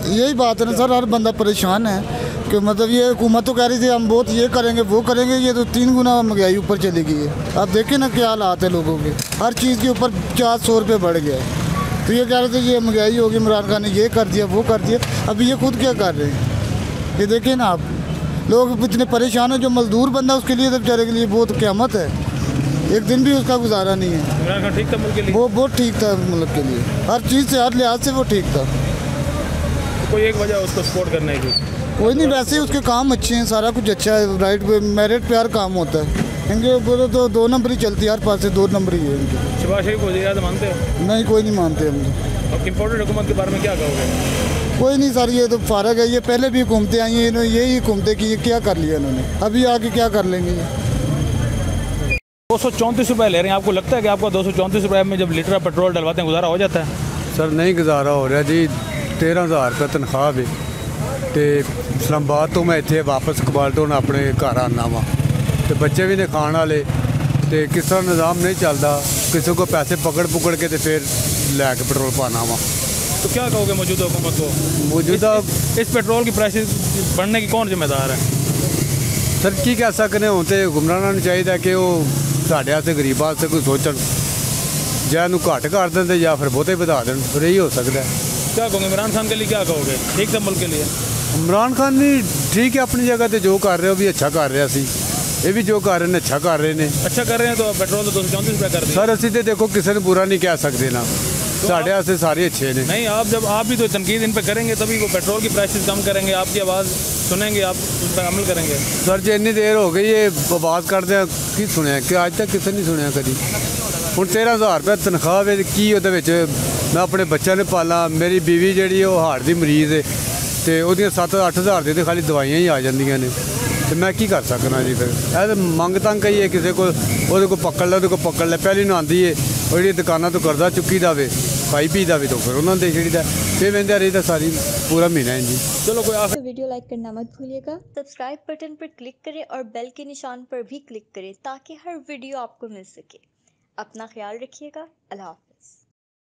यही बात है ना सर, हर बंदा परेशान है कि मतलब ये हुकूमत तो कह रही थी हम बहुत ये करेंगे वो करेंगे, ये तो 3 गुना महंगाई ऊपर चली गई है। आप देखें ना क्या हालात है लोगों के, हर चीज़ के ऊपर 400 रुपये बढ़ गया है। तो ये कह रहे थे ये महंगाई होगी, इमरान खान ने ये कर दिया वो कर दिया, अभी ये खुद क्या कर रहे हैं ये देखें ना आप। लोग इतने परेशान हैं, जो मजदूर बंदा उसके लिए तो बेचारे के लिए बहुत क़यामत है, एक दिन भी उसका गुजारा नहीं है। इमरान खान ठीक था मुल्क के लिए, वो बहुत ठीक था मुल्क के लिए, हर चीज़ से हर लिहाज से वो ठीक था। कोई एक वजह उसको सपोर्ट करने की कोई नहीं, वैसे ही उसके काम अच्छे हैं, सारा कुछ अच्छा है, राइट पे मेरिट पे हर काम होता है। इनके बोले तो 2 नंबर ही चलती है, हर पास से 2 नंबर ही है इनके। शहबाज शरीफ को वज़ीर-ए-आज़म मानते हो? नहीं, कोई नहीं मानते हम। अब इम्पोर्टेड हुकूमत के बारे में क्या कहोगे? कोई नहीं सर, ये तो फारग है, ये पहले भी घूमते आई हैं, इन्होंने यही घूमते कि ये क्या कर लिया इन्होंने, अभी आगे क्या कर लेंगे। 234 रुपये ले रहे हैं, आपको लगता है कि आपको 234 रुपये में जब लीटर पेट्रोल डलवाते हैं गुजारा हो जाता है? सर नहीं गुजारा हो रहा जी, 13,000 रुपये तनख्वाह भी, तो इस्लामाबाद तो मैं इतने वापस कबाल तो अपने घर आना वा, तो बच्चे भी ने खाने वाले, तो किस तरह निज़ाम नहीं चलता, किसी को पैसे पकड़ के तो फिर लैके पेट्रोल पाना वा। तो क्या कहोगे मौजूदा हुकूमत को? मौजूदा इस पेट्रोल की प्राइसेस बढ़ने की कौन जिम्मेदार है? सर की कह सकने होते हुक्मरानां नूं चाहिए कि वो साढ़े वास्ते गरीबां वास्ते कोई सोचन, या इनू घट कर दें या फिर बहुते बढ़ा दें, फिर यही हो सकता है। क्या कहोगे इमरान खान के लिए, क्या कहोगे? ठीक था मुल्क के लिए? इमरान खान भी ठीक है अपनी जगह पर, जो कर रहे हो भी अच्छा कर रहे सी, ये भी जो कर रहे हैं अच्छा कर रहे हैं। अच्छा कर रहे हैं तो पेट्रोल तो 234 रुपये कर दिया। सर असी तो देखो किसी ने बुरा नहीं कह सकते ना, साढ़े वास्ते सारे अच्छे ने। नहीं, आप भी तो तनकीद इन पे करेंगे तभी वो पेट्रोल की प्राइसेस कम करेंगे, आपकी आवाज़ सुनेंगे, आप उस पर अमल करेंगे। सर जी इन्नी देर हो गई ये आवाज़ करते हैं की सुनिया कि आज तक किसी नहीं सुनिया कभी। हूँ 13,000 रुपये तनख्वाह की मैं अपने बच्चों ने पाला, मेरी बीवी जी हार्ट की मरीज़ है, तो वो 7-8 हज़ार दी तो खाली दवाइयाँ ही आ जांदियां ने, तो मैं की कर सकना जी। फिर तो मंग तंग कही है किसी को, वो पकड़ ले, वो पकड़ ले, पहली ना आती है और जी दुकाना तो करदा चुकी दावे खाई पी दावे, तो फिर उन्होंने दे छड़ी फिर वह रही सारी पूरा महीना है जी। चलो कोई तो वीडियो लाइक करना मत भूलिएगा, सब्सक्राइब बटन पर क्लिक करें और बेल के निशान पर भी क्लिक करें ताकि हर वीडियो आपको मिल सके। अपना ख्याल रखिएगा। अल्लाह हाफ़िज़।